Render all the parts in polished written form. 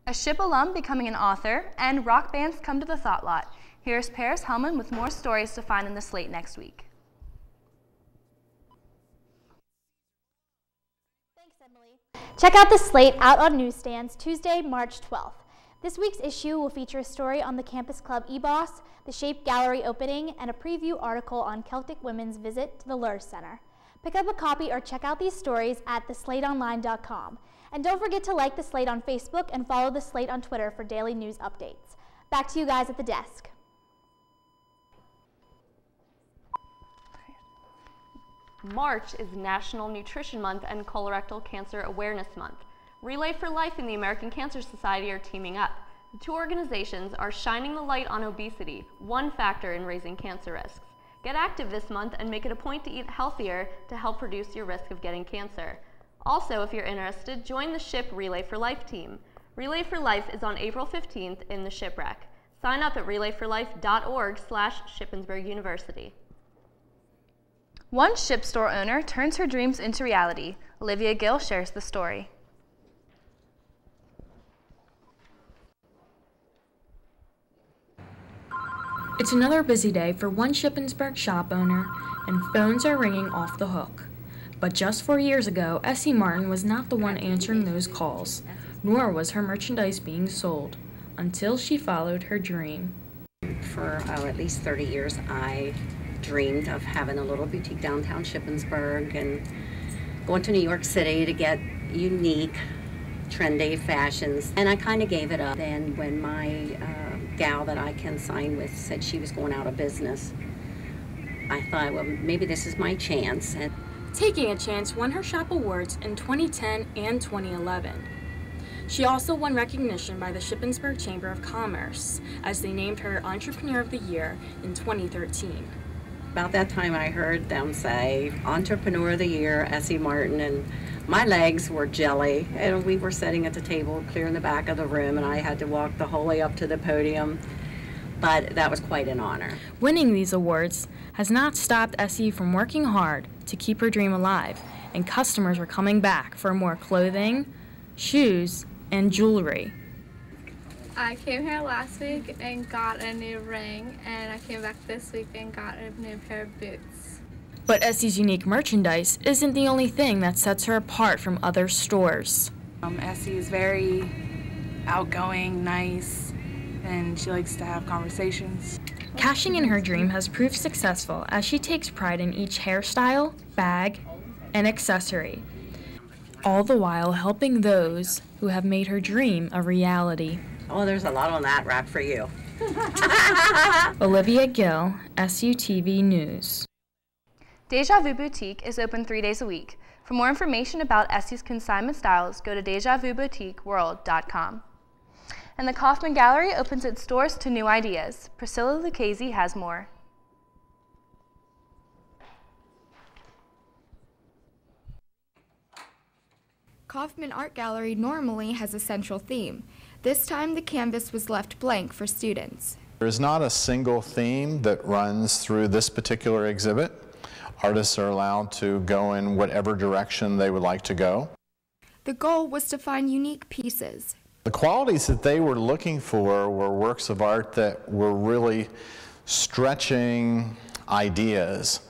a SHIP alum becoming an author, and rock bands come to the Thought Lot. Here's Paris Hellman with more stories to find in the Slate next week. Thanks, Emily. Check out the Slate out on newsstands Tuesday, March 12th. This week's issue will feature a story on the Campus Club E-Boss, the Shape Gallery opening, and a preview article on Celtic women's visit to the Lurs Center. Pick up a copy or check out these stories at theslateonline.com. And don't forget to like the Slate on Facebook and follow the Slate on Twitter for daily news updates. Back to you guys at the desk. March is National Nutrition Month and Colorectal Cancer Awareness Month. Relay for Life and the American Cancer Society are teaming up. The two organizations are shining the light on obesity, one factor in raising cancer risks. Get active this month and make it a point to eat healthier to help reduce your risk of getting cancer. Also, if you're interested, join the SHIP Relay for Life team. Relay for Life is on April 15th in the Shipwreck. Sign up at relayforlife.org/Shippensburg University. One SHIP store owner turns her dreams into reality. Olivia Gill shares the story. It's another busy day for one Shippensburg shop owner, and phones are ringing off the hook. But just 4 years ago, Essie Martin was not the one answering those calls, nor was her merchandise being sold, until she followed her dream. For at least 30 years, I dreamed of having a little boutique downtown Shippensburg and going to New York City to get unique, trendy fashions. And I kind of gave it up. Then when my gal that I consign with said she was going out of business, I thought, well, maybe this is my chance. And Taking a Chance won her shop awards in 2010 and 2011. She also won recognition by the Shippensburg Chamber of Commerce as they named her Entrepreneur of the Year in 2013. About that time I heard them say, Entrepreneur of the Year, Essie Martin, and my legs were jelly. And we were sitting at the table clear in the back of the room, and I had to walk the whole way up to the podium. But that was quite an honor. Winning these awards has not stopped Essie from working hard to keep her dream alive, and customers are coming back for more clothing, shoes, and jewelry. I came here last week and got a new ring, and I came back this week and got a new pair of boots. But Essie's unique merchandise isn't the only thing that sets her apart from other stores. Essie is very outgoing, nice, and she likes to have conversations. Cashing in her dream has proved successful as she takes pride in each hairstyle, bag, and accessory, all the while helping those who have made her dream a reality. Oh, there's a lot on that rack for you. Olivia Gill, SUTV News. Deja Vu Boutique is open 3 days a week. For more information about Essie's consignment styles, go to DejaVuBoutiqueWorld.com. And the Kaufman Gallery opens its doors to new ideas. Priscilla Lucchese has more. Kaufman Art Gallery normally has a central theme. This time the canvas was left blank for students. There's not a single theme that runs through this particular exhibit. Artists are allowed to go in whatever direction they would like to go. The goal was to find unique pieces. The qualities that they were looking for were works of art that were really stretching ideas,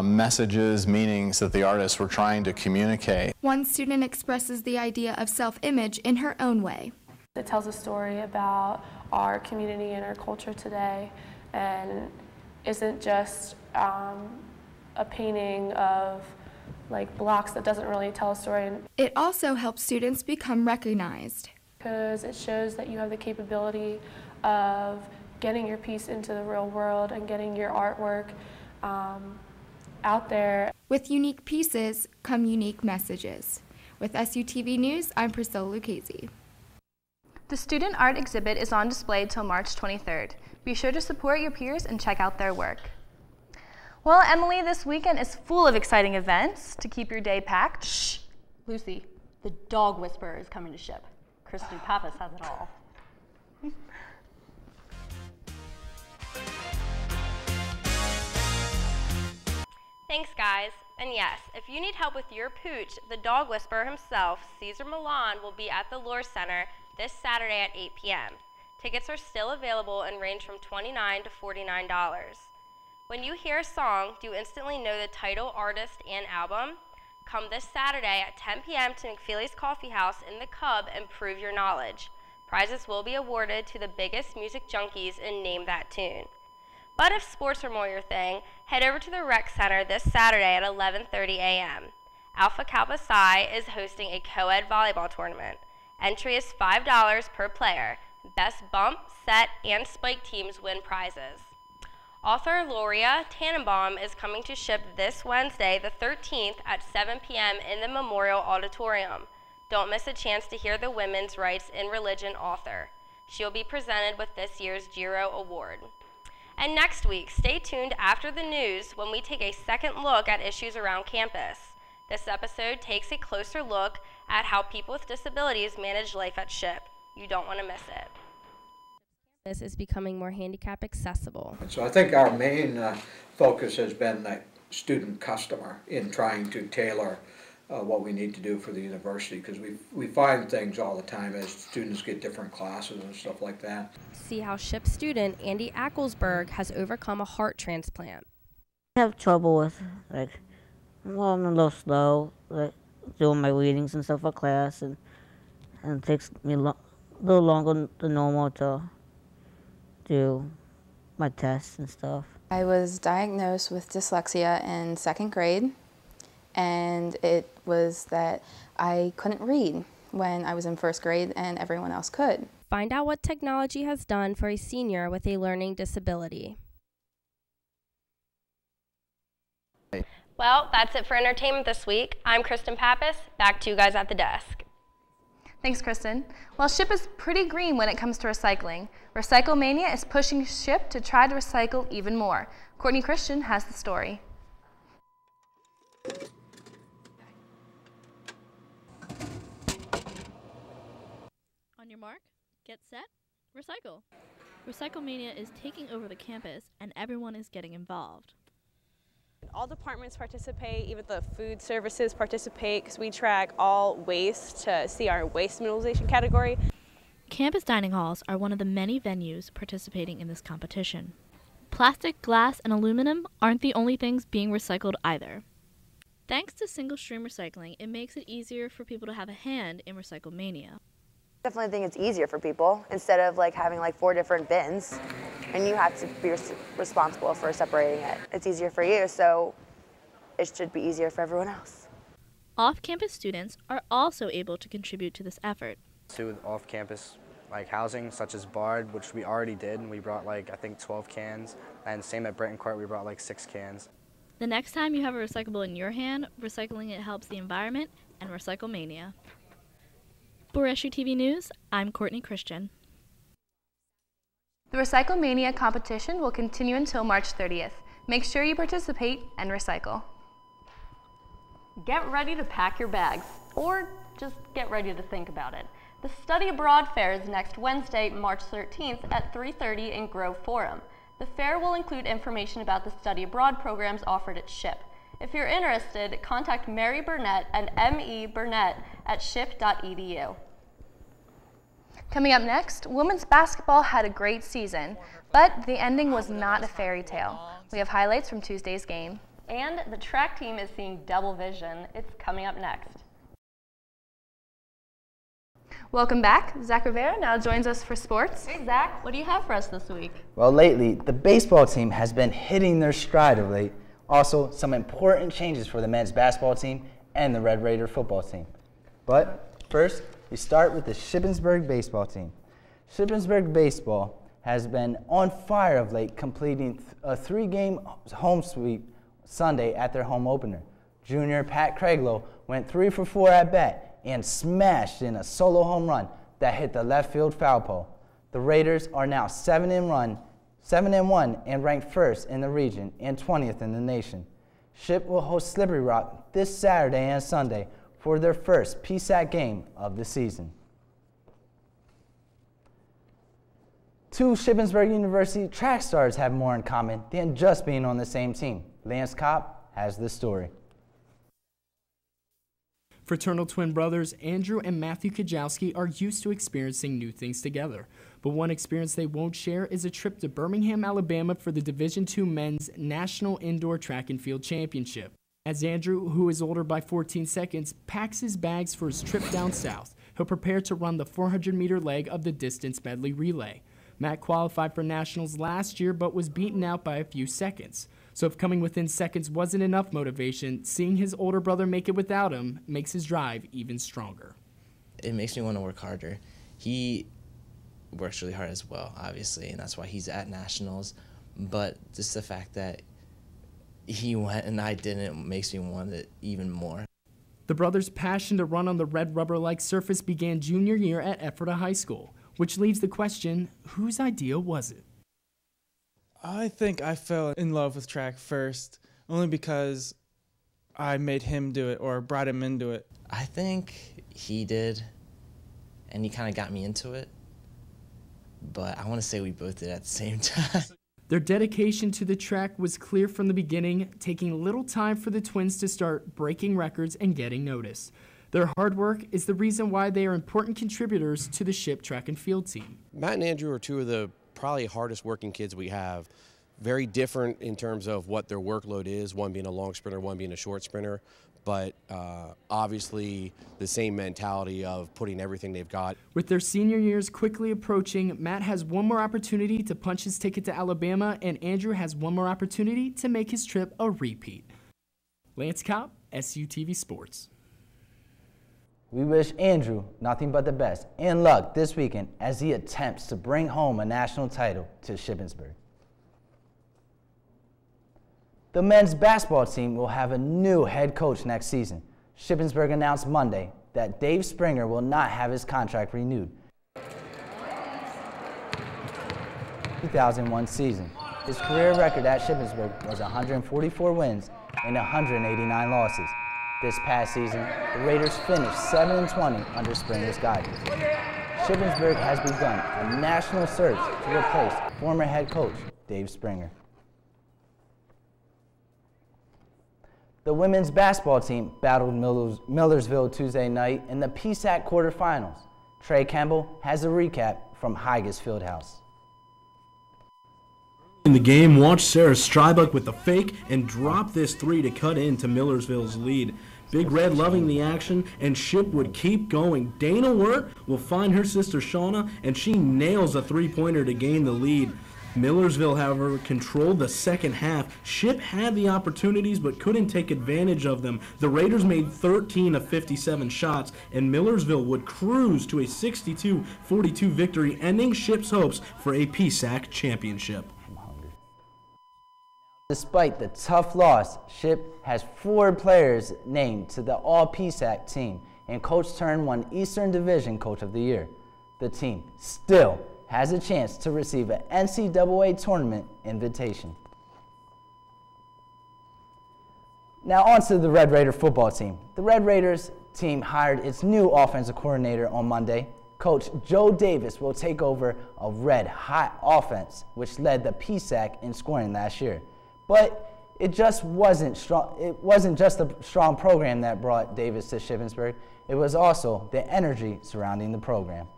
messages, meanings that the artists were trying to communicate. One student expresses the idea of self-image in her own way. It tells a story about our community and our culture today, and isn't just a painting of like blocks that doesn't really tell a story. It also helps students become recognized, because it shows that you have the capability of getting your piece into the real world and getting your artwork out there. With unique pieces come unique messages. With SUTV News, I'm Priscilla Lucchese. The student art exhibit is on display till March 23rd. Be sure to support your peers and check out their work. Well, Emily, this weekend is full of exciting events to keep your day packed. Shh, Lucy, the dog whisperer is coming to SHIP. Christy Pappas has it all. Thanks, guys. And yes, if you need help with your pooch, the dog whisperer himself, Cesar Milan, will be at the Lure Center this Saturday at 8 p.m. Tickets are still available and range from $29 to $49. When you hear a song, do you instantly know the title, artist, and album? Come this Saturday at 10 p.m. to McFeely's Coffee House in the Cub and prove your knowledge. Prizes will be awarded to the biggest music junkies and Name That Tune. But if sports are more your thing, head over to the Rec Center this Saturday at 11:30 a.m. Alpha Kappa Psi is hosting a co-ed volleyball tournament. Entry is $5 per player. Best bump, set, and spike teams win prizes. Author Loria Tannenbaum is coming to SHIP this Wednesday, the 13th at 7 p.m. in the Memorial Auditorium. Don't miss a chance to hear the Women's Rights in Religion author. She'll be presented with this year's Giro Award. And next week, stay tuned after the news when we take a second look at issues around campus. This episode takes a closer look at how people with disabilities manage life at SHIP. You don't want to miss it. This is becoming more handicap accessible. So I think our main focus has been the student customer in trying to tailor what we need to do for the university, because we find things all the time as students get different classes and stuff like that. See how SHIP student Andy Acklesberg has overcome a heart transplant. I have trouble with, I'm a little slow, doing my readings and stuff for class, and it takes me a little longer than normal to do my tests and stuff. I was diagnosed with dyslexia in 2nd grade, and it was that I couldn't read when I was in 1st grade and everyone else could. Find out what technology has done for a senior with a learning disability. Well, that's it for entertainment this week. I'm Kristen Pappas. Back to you guys at the desk. Thanks, Kristen. Well, SHIP is pretty green when it comes to recycling. Recycle Mania is pushing SHIP to try to recycle even more. Courtney Christian has the story. On your mark, get set, recycle. Recycle Mania is taking over the campus and everyone is getting involved. All departments participate, even the food services participate, because we track all waste to see our waste mineralization category. Campus dining halls are one of the many venues participating in this competition. Plastic, glass, and aluminum aren't the only things being recycled either. Thanks to single-stream recycling, it makes it easier for people to have a hand in Recycle Mania. Definitely think it's easier for people instead of having 4 different bins and you have to be responsible for separating it. It's easier for you, so it should be easier for everyone else. Off-campus students are also able to contribute to this effort. To off-campus housing, such as Bard, which we already did. We brought I think 12 cans, and same at Brenton Court, we brought 6 cans. The next time you have a recyclable in your hand, recycling it helps the environment and Recycle Mania. For SUTV News, I'm Courtney Christian. The Recycle Mania competition will continue until March 30th. Make sure you participate and recycle. Get ready to pack your bags, or just get ready to think about it. The Study Abroad Fair is next Wednesday, March 13th at 3:30 in Grove Forum. The fair will include information about the study abroad programs offered at SHIP. If you're interested, contact Mary Burnett and M.E. Burnett at ship.edu. Coming up next, women's basketball had a great season, but the ending was not a fairy tale. We have highlights from Tuesday's game. And the track team is seeing double vision. It's coming up next. Welcome back. Zach Rivera now joins us for sports. Hey, Zach, what do you have for us this week? Well, lately, the baseball team has been hitting their stride of late. Also, some important changes for the men's basketball team and the Red Raider football team. But first, we start with the Shippensburg baseball team. Shippensburg baseball has been on fire of late, completing a 3-game home sweep Sunday at their home opener. Junior Pat Craiglow went 3 for 4 at bat and smashed in a solo home run that hit the left field foul pole. The Raiders are now 7-1 and ranked first in the region and 20th in the nation. Ship will host Slippery Rock this Saturday and Sunday for their first PSAC game of the season. 2 Shippensburg University track stars have more in common than just being on the same team. Lance Kopp has this story. Fraternal twin brothers Andrew and Matthew Kajowski are used to experiencing new things together. But one experience they won't share is a trip to Birmingham, Alabama for the Division II Men's National Indoor Track and Field Championship. As Andrew, who is older by 14 seconds, packs his bags for his trip down south, he'll prepare to run the 400-meter leg of the distance medley relay. Matt qualified for nationals last year but was beaten out by a few seconds. So if coming within seconds wasn't enough motivation, seeing his older brother make it without him makes his drive even stronger. It makes me want to work harder. He works really hard as well, obviously, and that's why he's at nationals. But just the fact that he went and I didn't makes me want it even more. The brothers' passion to run on the red rubber-like surface began junior year at Ephrata High School, which leaves the question, whose idea was it? I think I fell in love with track first, only because I made him do it or brought him into it. I think he did, and he kind of got me into it, but I want to say we both did at the same time. Their dedication to the track was clear from the beginning, taking little time for the twins to start breaking records and getting noticed. Their hard work is the reason why they are important contributors to the SHIP track and field team. Matt and Andrew are two of the probably hardest working kids we have. Very different in terms of what their workload is, one being a long sprinter, one being a short sprinter, but obviously the same mentality of putting everything they've got. With their senior years quickly approaching, Matt has one more opportunity to punch his ticket to Alabama, and Andrew has one more opportunity to make his trip a repeat. Lance Kopp, SUTV Sports. We wish Andrew nothing but the best and luck this weekend as he attempts to bring home a national title to Shippensburg. The men's basketball team will have a new head coach next season. Shippensburg announced Monday that Dave Springer will not have his contract renewed. 2001 season. His career record at Shippensburg was 144 wins and 189 losses. This past season, the Raiders finished 7-20 under Springer's guidance. Shippensburg has begun a national search to replace former head coach Dave Springer. The women's basketball team battled Millersville Tuesday night in the PSAC quarterfinals. Trey Campbell has a recap from Higas Fieldhouse. In the game, watch Sarah Strybuck with the fake and drop this three to cut into Millersville's lead. Big Red loving the action, and Ship would keep going. Dana Wirt will find her sister Shauna, and she nails a three-pointer to gain the lead. Millersville, however, controlled the second half. Ship had the opportunities but couldn't take advantage of them. The Raiders made 13 of 57 shots, and Millersville would cruise to a 62-42 victory, ending Ship's hopes for a PSAC championship. Despite the tough loss, Ship has 4 players named to the All-PSAC team, and Coach Tern won Eastern Division Coach of the Year. The team still has a chance to receive an NCAA tournament invitation. Now on to the Red Raider football team. The Red Raiders team hired its new offensive coordinator on Monday. Coach Joe Davis will take over a red-hot offense, which led the PSAC in scoring last year. But it just wasn't strong. It wasn't just a strong program that brought Davis to Shippensburg. It was also the energy surrounding the program.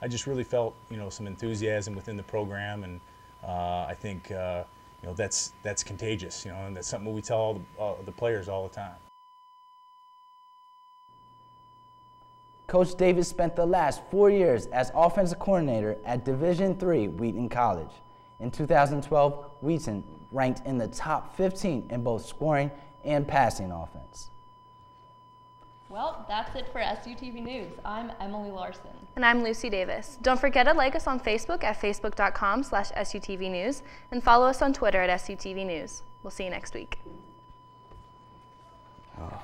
I just really felt, some enthusiasm within the program, and I think, that's contagious, and that's something we tell all the players all the time. Coach Davis spent the last 4 years as offensive coordinator at Division III Wheaton College. In 2012, Wheaton ranked in the top 15 in both scoring and passing offense. Well, that's it for SUTV News. I'm Emily Larson. And I'm Lucy Davis. Don't forget to like us on Facebook at facebook.com/SUTV News and follow us on Twitter at SUTV News. We'll see you next week. Oh.